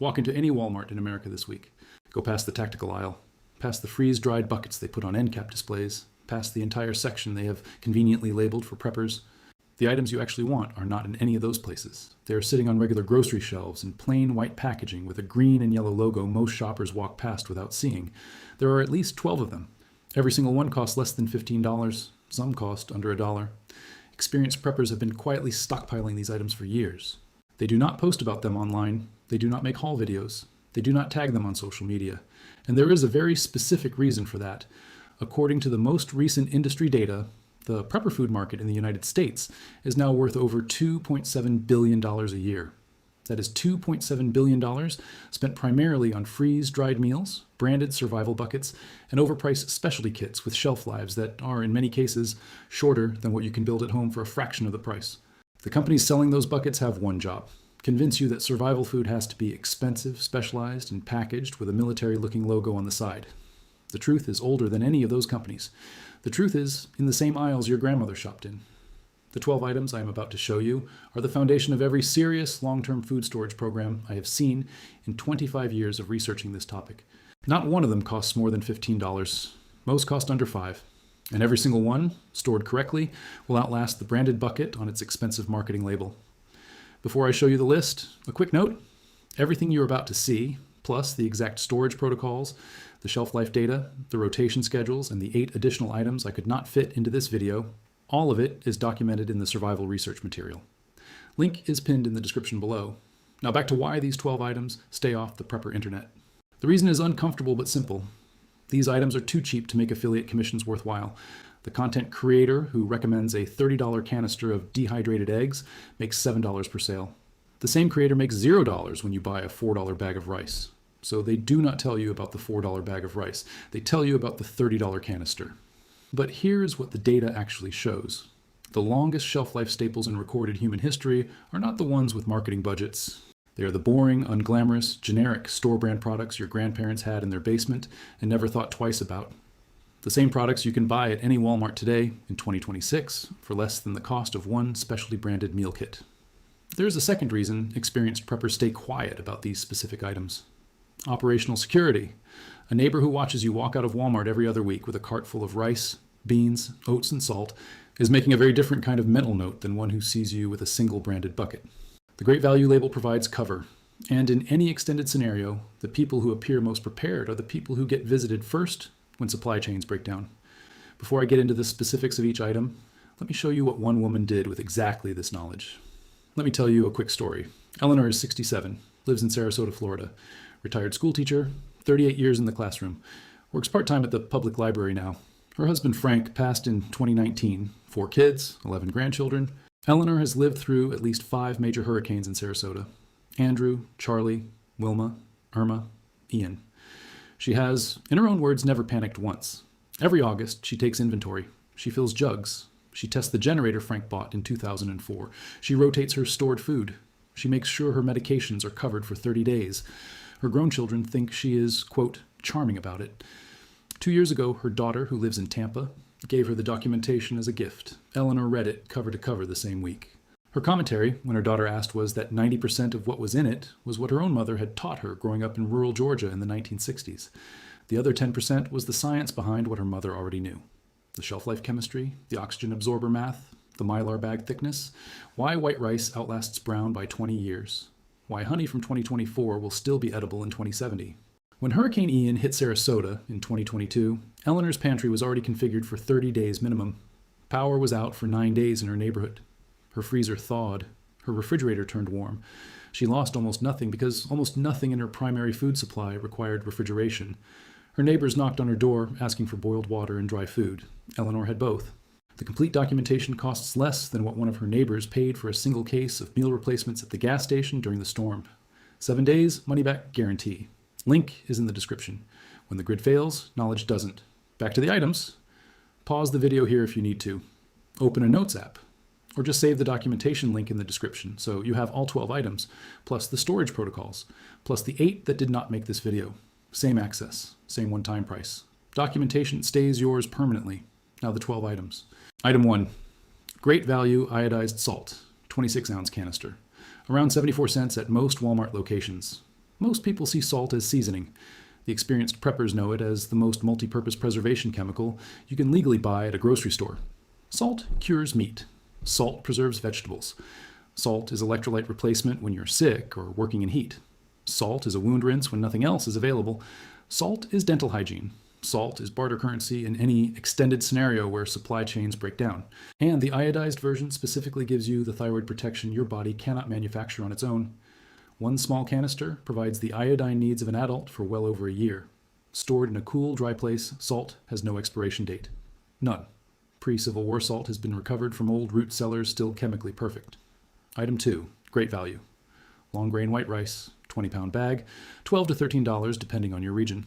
Walk into any Walmart in America this week. Go past the tactical aisle, past the freeze-dried buckets they put on end cap displays, past the entire section they have conveniently labeled for preppers. The items you actually want are not in any of those places. They are sitting on regular grocery shelves in plain white packaging with a green and yellow logo most shoppers walk past without seeing. There are at least 12 of them. Every single one costs less than $15. Some cost under $1. Experienced preppers have been quietly stockpiling these items for years. They do not post about them online. They do not make haul videos. They do not tag them on social media. And there is a very specific reason for that. According to the most recent industry data, the prepper food market in the United States is now worth over $2.7 billion a year. That is $2.7 billion spent primarily on freeze-dried meals, branded survival buckets, and overpriced specialty kits with shelf lives that are, in many cases, shorter than what you can build at home for a fraction of the price. The companies selling those buckets have one job: convince you that survival food has to be expensive, specialized, and packaged with a military-looking logo on the side. The truth is older than any of those companies. The truth is in the same aisles your grandmother shopped in. The 12 items I am about to show you are the foundation of every serious long-term food storage program I have seen in 25 years of researching this topic. Not one of them costs more than $15. Most cost under $5. And every single one, stored correctly, will outlast the branded bucket on its expensive marketing label. Before I show you the list, a quick note: everything you're about to see, plus the exact storage protocols, the shelf life data, the rotation schedules, and the 8 additional items I could not fit into this video, all of it is documented in the survival research material. Link is pinned in the description below. Now back to why these 12 items stay off the prepper internet. The reason is uncomfortable but simple. These items are too cheap to make affiliate commissions worthwhile. The content creator who recommends a $30 canister of dehydrated eggs makes $7 per sale. The same creator makes $0 when you buy a $4 bag of rice. So they do not tell you about the $4 bag of rice. They tell you about the $30 canister. But here's what the data actually shows. The longest shelf life staples in recorded human history are not the ones with marketing budgets. They are the boring, unglamorous, generic store brand products your grandparents had in their basement and never thought twice about. The same products you can buy at any Walmart today in 2026 for less than the cost of one specialty branded meal kit. There is a second reason experienced preppers stay quiet about these specific items. Operational security. A neighbor who watches you walk out of Walmart every other week with a cart full of rice, beans, oats, and salt is making a very different kind of mental note than one who sees you with a single branded bucket. The Great Value label provides cover, and in any extended scenario, the people who appear most prepared are the people who get visited first when supply chains break down. Before I get into the specifics of each item, let me show you what one woman did with exactly this knowledge. Let me tell you a quick story. Eleanor is 67, lives in Sarasota, Florida, retired school teacher, 38 years in the classroom, works part-time at the public library now. Her husband Frank passed in 2019, 4 kids, 11 grandchildren. Eleanor has lived through at least 5 major hurricanes in Sarasota: Andrew, Charlie, Wilma, Irma, Ian. She has, in her own words, never panicked once. Every August, she takes inventory. She fills jugs. She tests the generator Frank bought in 2004. She rotates her stored food. She makes sure her medications are covered for 30 days. Her grown children think she is, quote, charming about it. 2 years ago, her daughter, who lives in Tampa, gave her the documentation as a gift. Eleanor read it cover to cover the same week. Her commentary, when her daughter asked, was that 90% of what was in it was what her own mother had taught her growing up in rural Georgia in the 1960s. The other 10% was the science behind what her mother already knew. The shelf life chemistry, the oxygen absorber math, the mylar bag thickness, why white rice outlasts brown by 20 years, why honey from 2024 will still be edible in 2070. When Hurricane Ian hit Sarasota in 2022, Eleanor's pantry was already configured for 30 days minimum. Power was out for 9 days in her neighborhood. Her freezer thawed. Her refrigerator turned warm. She lost almost nothing because almost nothing in her primary food supply required refrigeration. Her neighbors knocked on her door asking for boiled water and dry food. Eleanor had both. The complete documentation costs less than what one of her neighbors paid for a single case of meal replacements at the gas station during the storm. 7 days, money back guarantee. Link is in the description. When the grid fails, knowledge doesn't. Back to the items. Pause the video here if you need to. Open a Notes app. Or just save the documentation link in the description so you have all 12 items, plus the storage protocols, plus the 8 that did not make this video. Same access, same one-time price. Documentation stays yours permanently. Now the 12 items. Item 1. Great Value iodized salt, 26-ounce canister. Around 74 cents at most Walmart locations. Most people see salt as seasoning. The experienced preppers know it as the most multi-purpose preservation chemical you can legally buy at a grocery store. Salt cures meat. Salt preserves vegetables. Salt is electrolyte replacement when you're sick or working in heat. Salt is a wound rinse when nothing else is available. Salt is dental hygiene. Salt is barter currency in any extended scenario where supply chains break down. And the iodized version specifically gives you the thyroid protection your body cannot manufacture on its own. One small canister provides the iodine needs of an adult for well over a year. Stored in a cool, dry place, salt has no expiration date. None. Pre-Civil War salt has been recovered from old root cellars still chemically perfect. Item 2. Great value. Long grain white rice, 20-pound bag, $12 to $13 depending on your region.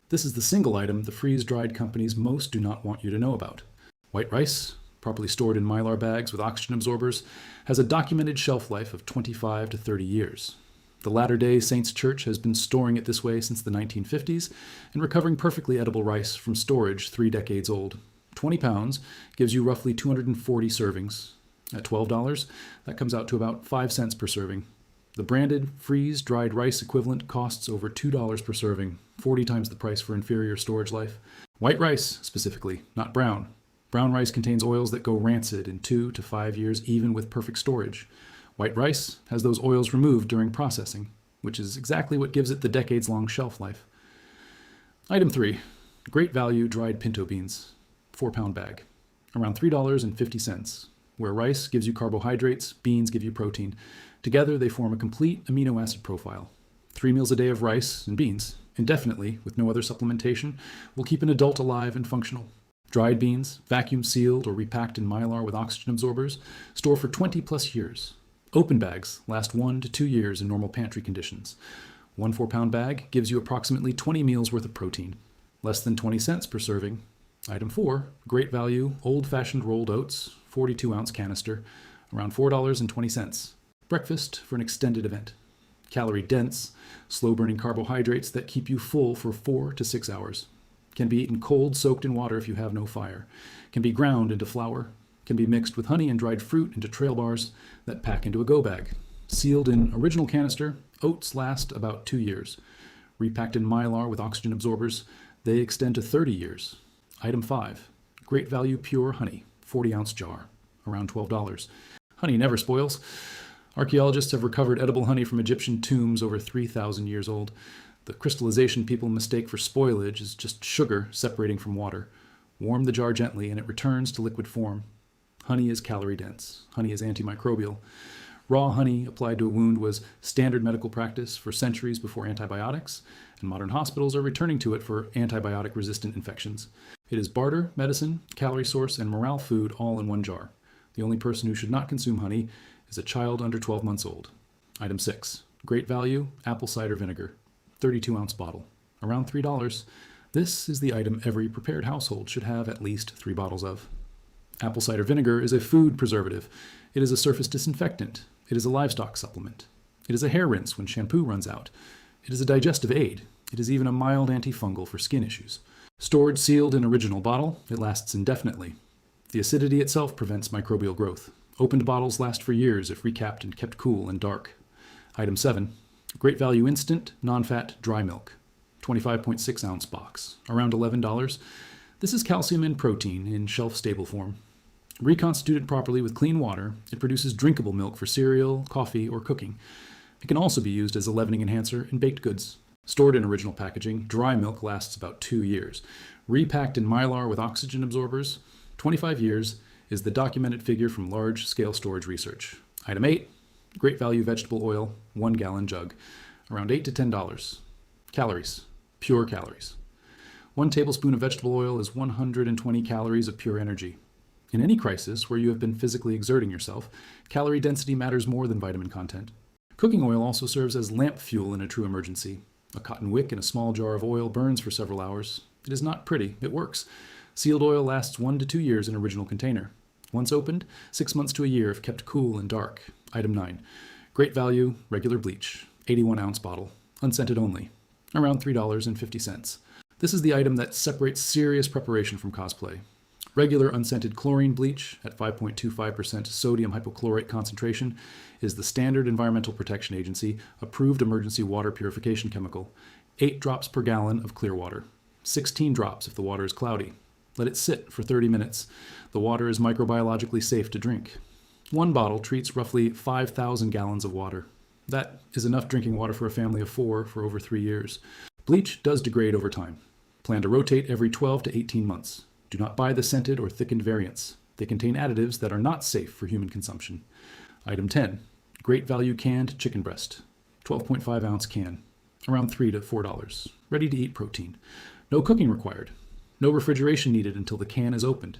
This is the single item the freeze-dried companies most do not want you to know about. White rice, properly stored in Mylar bags with oxygen absorbers, has a documented shelf life of 25 to 30 years. The Latter-day Saints Church has been storing it this way since the 1950s and recovering perfectly edible rice from storage 3 decades old. 20 pounds gives you roughly 240 servings. At $12, that comes out to about 5 cents per serving. The branded, freeze-dried rice equivalent costs over $2 per serving, 40 times the price for inferior storage life. White rice, specifically, not brown. Brown rice contains oils that go rancid in 2 to 5 years, even with perfect storage. White rice has those oils removed during processing, which is exactly what gives it the decades-long shelf life. Item 3. Great value dried pinto beans, 4-pound bag, around $3.50. Where rice gives you carbohydrates, beans give you protein. Together, they form a complete amino acid profile. 3 meals a day of rice and beans, indefinitely, with no other supplementation, will keep an adult alive and functional. Dried beans, vacuum sealed or repacked in Mylar with oxygen absorbers, store for 20 plus years. Open bags last 1 to 2 years in normal pantry conditions. One 4-pound bag gives you approximately 20 meals worth of protein. Less than 20 cents per serving. Item 4, great value, old-fashioned rolled oats, 42-ounce canister, around $4.20. Breakfast for an extended event. Calorie-dense, slow-burning carbohydrates that keep you full for 4 to 6 hours. Can be eaten cold, soaked in water if you have no fire. Can be ground into flour. Can be mixed with honey and dried fruit into trail bars that pack into a go bag. Sealed in original canister, oats last about 2 years. Repacked in Mylar with oxygen absorbers, they extend to 30 years. Item 5, great value pure honey, 40-ounce jar, around $12. Honey never spoils. Archaeologists have recovered edible honey from Egyptian tombs over 3,000 years old. The crystallization people mistake for spoilage is just sugar separating from water. Warm the jar gently and it returns to liquid form. Honey is calorie dense. Honey is antimicrobial. Raw honey applied to a wound was standard medical practice for centuries before antibiotics, and modern hospitals are returning to it for antibiotic-resistant infections. It is barter, medicine, calorie source, and morale food all in one jar. The only person who should not consume honey is a child under 12 months old. Item 6, great value, apple cider vinegar, 32-ounce bottle, around $3. This is the item every prepared household should have at least 3 bottles of. Apple cider vinegar is a food preservative. It is a surface disinfectant. It is a livestock supplement. It is a hair rinse when shampoo runs out. It is a digestive aid. It is even a mild antifungal for skin issues. Stored sealed in original bottle, it lasts indefinitely. The acidity itself prevents microbial growth. Opened bottles last for years if recapped and kept cool and dark. Item 7, great value instant, non-fat dry milk, 25.6-ounce box, around $11. This is calcium and protein in shelf-stable form. Reconstituted properly with clean water, it produces drinkable milk for cereal, coffee, or cooking. It can also be used as a leavening enhancer in baked goods. Stored in original packaging, dry milk lasts about 2 years. Repacked in Mylar with oxygen absorbers, 25 years is the documented figure from large-scale storage research. Item 8, great value vegetable oil, 1-gallon jug, around $8 to $10. Calories, pure calories. 1 tablespoon of vegetable oil is 120 calories of pure energy. In any crisis where you have been physically exerting yourself, calorie density matters more than vitamin content. Cooking oil also serves as lamp fuel in a true emergency. A cotton wick in a small jar of oil burns for several hours. It is not pretty, it works. Sealed oil lasts 1 to 2 years in original container. Once opened, 6 months to a year if kept cool and dark. Item 9, great value, regular bleach, 81-ounce bottle, unscented only, around $3.50. This is the item that separates serious preparation from cosplay. Regular unscented chlorine bleach at 5.25% sodium hypochlorite concentration is the standard Environmental Protection Agency approved emergency water purification chemical. 8 drops per gallon of clear water. 16 drops if the water is cloudy. Let it sit for 30 minutes. The water is microbiologically safe to drink. 1 bottle treats roughly 5,000 gallons of water. That is enough drinking water for a family of 4 for over 3 years. Bleach does degrade over time. Plan to rotate every 12 to 18 months. Do not buy the scented or thickened variants. They contain additives that are not safe for human consumption. Item 10. Great value canned chicken breast. 12.5 ounce can. Around $3 to $4. Ready to eat protein. No cooking required. No refrigeration needed until the can is opened.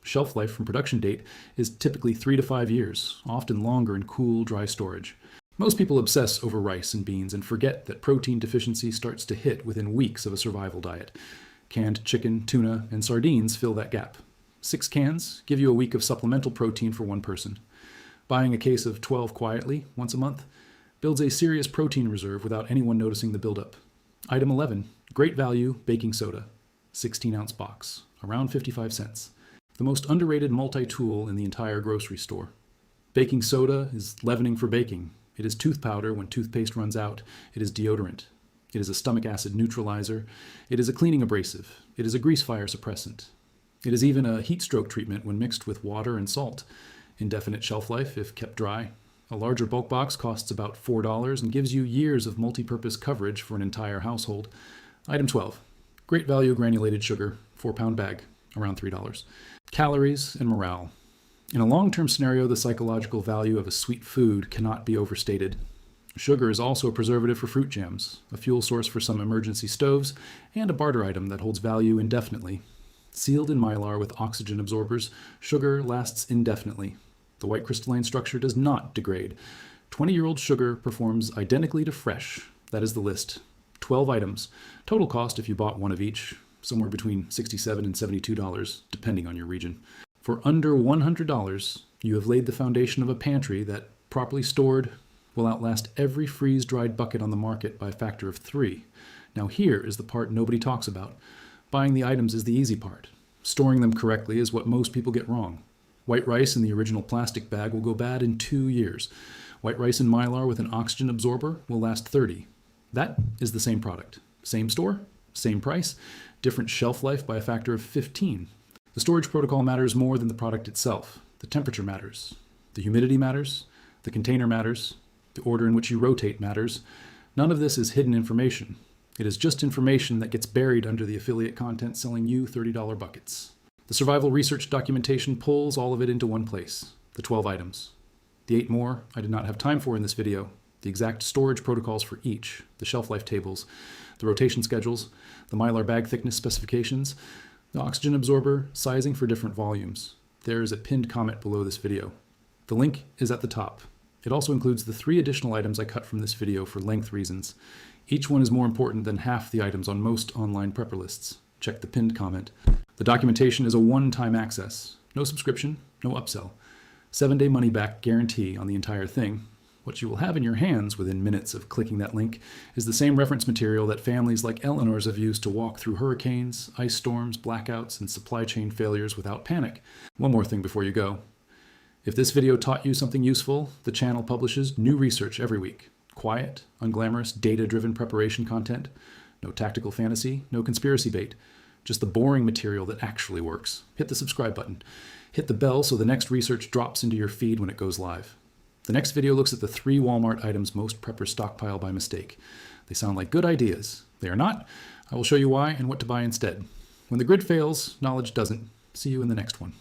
Shelf life from production date is typically 3 to 5 years, often longer in cool, dry storage. Most people obsess over rice and beans and forget that protein deficiency starts to hit within weeks of a survival diet. Canned chicken, tuna, and sardines fill that gap. 6 cans give you a week of supplemental protein for 1 person. Buying a case of 12 quietly, once a month, builds a serious protein reserve without anyone noticing the buildup. Item 11, great value baking soda. 16-ounce box, around 55 cents. The most underrated multi-tool in the entire grocery store. Baking soda is leavening for baking. It is tooth powder when toothpaste runs out. It is deodorant. It is a stomach acid neutralizer. It is a cleaning abrasive. It is a grease fire suppressant. It is even a heat stroke treatment when mixed with water and salt. Indefinite shelf life if kept dry. A larger bulk box costs about $4 and gives you years of multi-purpose coverage for an entire household. Item 12. Great value granulated sugar, 4-pound bag, around $3. Calories and morale. In a long-term scenario, the psychological value of a sweet food cannot be overstated. Sugar is also a preservative for fruit jams, a fuel source for some emergency stoves, and a barter item that holds value indefinitely. Sealed in mylar with oxygen absorbers, sugar lasts indefinitely. The white crystalline structure does not degrade. 20-year-old sugar performs identically to fresh. That is the list. 12 items. Total cost if you bought one of each, somewhere between $67 and $72, depending on your region. For under $100, you have laid the foundation of a pantry that, properly stored, will outlast every freeze-dried bucket on the market by a factor of 3. Now here is the part nobody talks about. Buying the items is the easy part. Storing them correctly is what most people get wrong. White rice in the original plastic bag will go bad in 2 years. White rice in mylar with an oxygen absorber will last 30. That is the same product. Same store, same price, different shelf life by a factor of 15. The storage protocol matters more than the product itself. The temperature matters. The humidity matters. The container matters. The order in which you rotate matters. None of this is hidden information. It is just information that gets buried under the affiliate content selling you $30 buckets. The survival research documentation pulls all of it into one place, the 12 items. The 8 more I did not have time for in this video. The exact storage protocols for each, the shelf life tables, the rotation schedules, the mylar bag thickness specifications, the oxygen absorber sizing for different volumes. There is a pinned comment below this video. The link is at the top. It also includes the 3 additional items I cut from this video for length reasons. Each one is more important than half the items on most online prepper lists. Check the pinned comment. The documentation is a one-time access. No subscription, no upsell. 7-day money-back guarantee on the entire thing. What you will have in your hands within minutes of clicking that link is the same reference material that families like Eleanor's have used to walk through hurricanes, ice storms, blackouts, and supply chain failures without panic. One more thing before you go. If this video taught you something useful, the channel publishes new research every week. Quiet, unglamorous, data-driven preparation content. No tactical fantasy, no conspiracy bait. Just the boring material that actually works. Hit the subscribe button. Hit the bell so the next research drops into your feed when it goes live. The next video looks at the 3 Walmart items most preppers stockpile by mistake. They sound like good ideas. They are not. I will show you why and what to buy instead. When the grid fails, knowledge doesn't. See you in the next one.